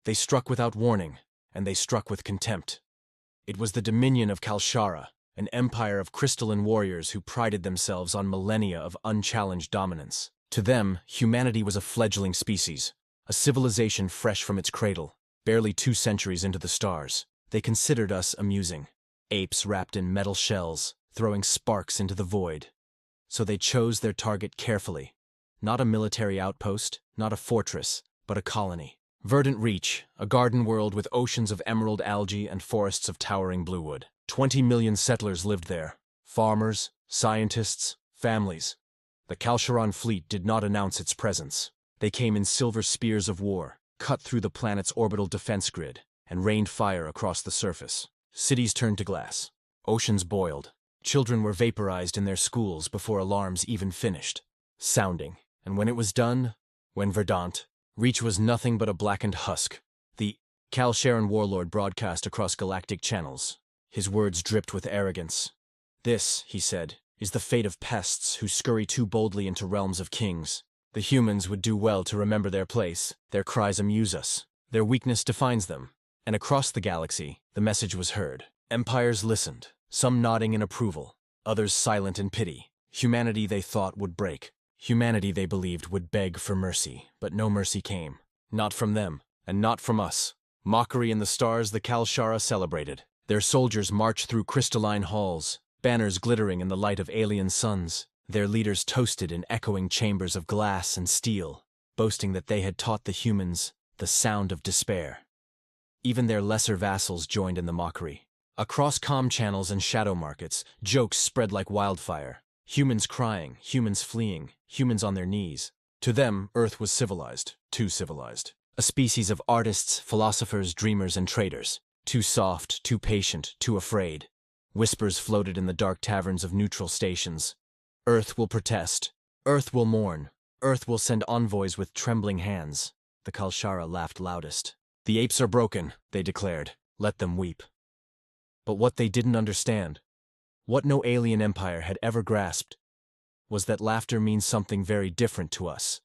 They struck without warning, and they struck with contempt. It was the dominion of Kalshara, an empire of crystalline warriors who prided themselves on millennia of unchallenged dominance. To them, humanity was a fledgling species, a civilization fresh from its cradle, barely 2 centuries into the stars. They considered us amusing, apes wrapped in metal shells, throwing sparks into the void. So they chose their target carefully. Not a military outpost, not a fortress, but a colony. Verdant Reach, a garden world with oceans of emerald algae and forests of towering bluewood. 20 million settlers lived there. Farmers, scientists, families. The Kalsharan fleet did not announce its presence. They came in silver spears of war, cut through the planet's orbital defense grid, and rained fire across the surface. Cities turned to glass. Oceans boiled. Children were vaporized in their schools before alarms even finished sounding. And when it was done, when Verdant Reach was nothing but a blackened husk, the Kalsharan warlord broadcast across galactic channels. His words dripped with arrogance. "This," he said, "is the fate of pests who scurry too boldly into realms of kings. The humans would do well to remember their place. Their cries amuse us. Their weakness defines them." And across the galaxy, the message was heard. Empires listened, some nodding in approval, others silent in pity. Humanity they thought would break. Humanity they believed would beg for mercy, but no mercy came. Not from them, and not from us. Mockery in the stars the Kalshara celebrated. Their soldiers marched through crystalline halls, banners glittering in the light of alien suns. Their leaders toasted in echoing chambers of glass and steel, boasting that they had taught the humans the sound of despair. Even their lesser vassals joined in the mockery. Across comm channels and shadow markets, jokes spread like wildfire. Humans crying, humans fleeing, humans on their knees. To them, Earth was civilized, too civilized. A species of artists, philosophers, dreamers, and traders. Too soft, too patient, too afraid. Whispers floated in the dark taverns of neutral stations. Earth will protest. Earth will mourn. Earth will send envoys with trembling hands. The Kalshara laughed loudest. "The apes are broken," they declared. "Let them weep." But what they didn't understand, what no alien empire had ever grasped, was that laughter means something very different to us.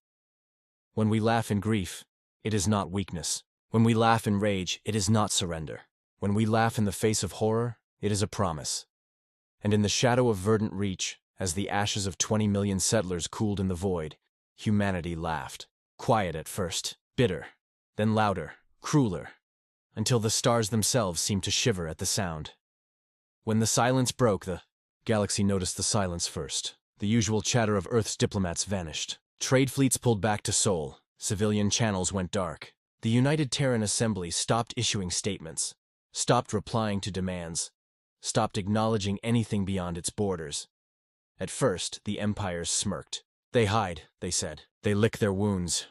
When we laugh in grief, it is not weakness. When we laugh in rage, it is not surrender. When we laugh in the face of horror, it is a promise. And in the shadow of Verdant Reach, as the ashes of 20 million settlers cooled in the void, humanity laughed. Quiet at first, bitter, then louder, crueler, until the stars themselves seemed to shiver at the sound. When the silence broke, the galaxy noticed the silence first. The usual chatter of Earth's diplomats vanished. Trade fleets pulled back to Sol. Civilian channels went dark. The United Terran Assembly stopped issuing statements, stopped replying to demands, stopped acknowledging anything beyond its borders. At first, the empires smirked. "They hide," they said. "They lick their wounds."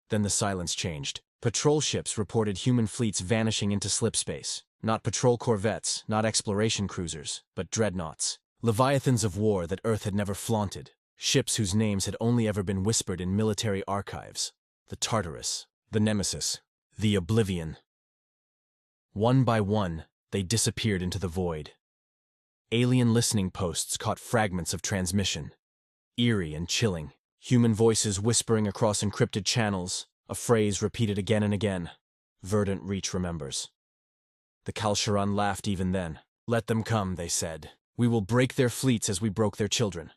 Then the silence changed. Patrol ships reported human fleets vanishing into slipspace. Not patrol corvettes, not exploration cruisers, but dreadnoughts. Leviathans of war that Earth had never flaunted. Ships whose names had only ever been whispered in military archives. The Tartarus, the Nemesis, the Oblivion. One by one, they disappeared into the void. Alien listening posts caught fragments of transmission. Eerie and chilling. Human voices whispering across encrypted channels, a phrase repeated again and again. Verdant Reach remembers. The Kalsharan laughed even then. "Let them come," they said. "We will break their fleets as we broke their children."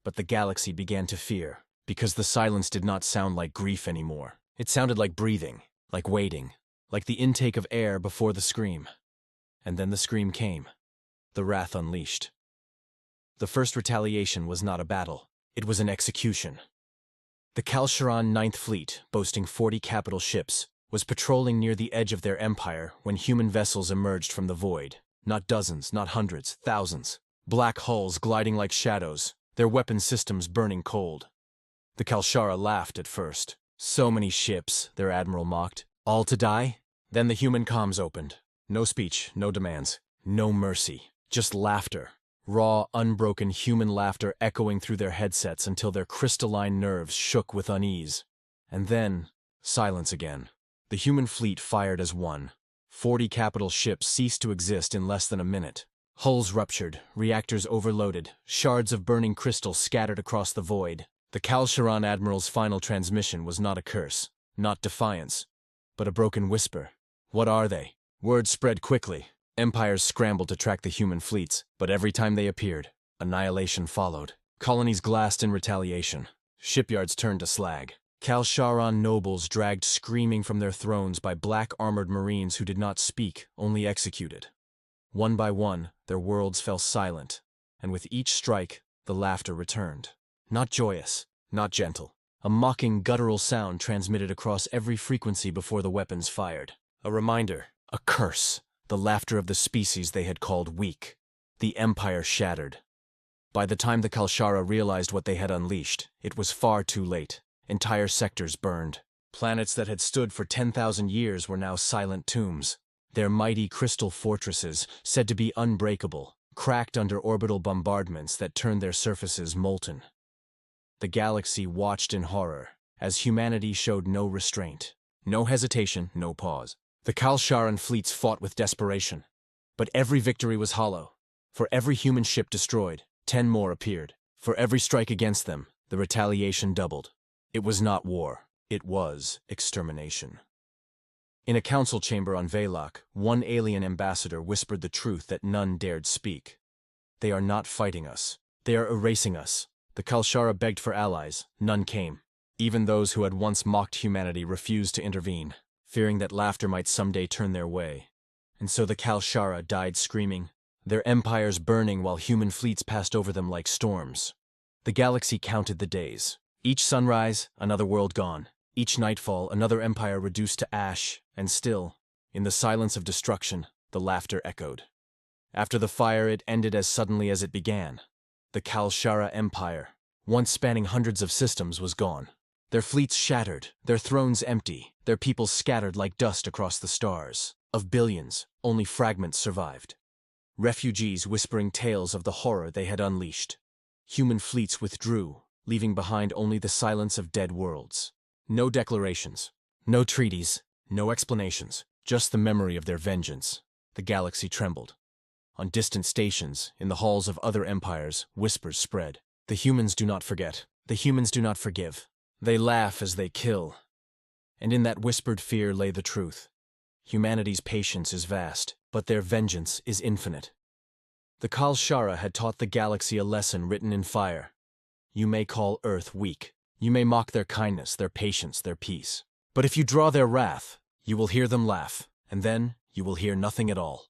But the galaxy began to fear, because the silence did not sound like grief anymore. It sounded like breathing, like waiting, like the intake of air before the scream. And then the scream came. The wrath unleashed. The first retaliation was not a battle. It was an execution. The Kalsharan Ninth Fleet, boasting 40 capital ships, was patrolling near the edge of their empire when human vessels emerged from the void. Not dozens, not hundreds, thousands. Black hulls gliding like shadows, their weapon systems burning cold. The Kalshara laughed at first. "So many ships," their admiral mocked. "All to die?" Then the human comms opened. No speech, no demands, no mercy. Just laughter. Raw, unbroken human laughter echoing through their headsets until their crystalline nerves shook with unease. And then, silence again. The human fleet fired as one. 40 capital ships ceased to exist in less than a minute. Hulls ruptured, reactors overloaded, shards of burning crystal scattered across the void. The Kalsharan admiral's final transmission was not a curse, not defiance, but a broken whisper. What are they? Word spread quickly. Empires scrambled to track the human fleets, but every time they appeared, annihilation followed. Colonies glassed in retaliation. Shipyards turned to slag. Kalsharan nobles dragged screaming from their thrones by black-armored marines who did not speak, only executed. One by one, their worlds fell silent, and with each strike, the laughter returned. Not joyous, not gentle. A mocking, guttural sound transmitted across every frequency before the weapons fired. A reminder, a curse, the laughter of the species they had called weak. The empire shattered. By the time the Kalshara realized what they had unleashed, it was far too late. Entire sectors burned. Planets that had stood for 10,000 years were now silent tombs. Their mighty crystal fortresses, said to be unbreakable, cracked under orbital bombardments that turned their surfaces molten. The galaxy watched in horror, as humanity showed no restraint. No hesitation, no pause. The Kalsharan fleets fought with desperation. But every victory was hollow. For every human ship destroyed, 10 more appeared. For every strike against them, the retaliation doubled. It was not war. It was extermination. In a council chamber on Velok, one alien ambassador whispered the truth that none dared speak. They are not fighting us. They are erasing us. The Kalshara begged for allies. None came. Even those who had once mocked humanity refused to intervene, fearing that laughter might someday turn their way. And so the Kalshara died screaming, their empires burning while human fleets passed over them like storms. The galaxy counted the days. Each sunrise, another world gone. Each nightfall, another empire reduced to ash, and still, in the silence of destruction, the laughter echoed. After the fire, it ended as suddenly as it began. The Kalshara Empire, once spanning hundreds of systems, was gone. Their fleets shattered, their thrones empty, their people scattered like dust across the stars. Of billions, only fragments survived. Refugees whispering tales of the horror they had unleashed. Human fleets withdrew, leaving behind only the silence of dead worlds. No declarations, no treaties, no explanations, just the memory of their vengeance. The galaxy trembled. On distant stations, in the halls of other empires, whispers spread. The humans do not forget. The humans do not forgive. They laugh as they kill. And in that whispered fear lay the truth. Humanity's patience is vast, but their vengeance is infinite. The Kalshara had taught the galaxy a lesson written in fire. You may call Earth weak. You may mock their kindness, their patience, their peace. But if you draw their wrath, you will hear them laugh, and then you will hear nothing at all.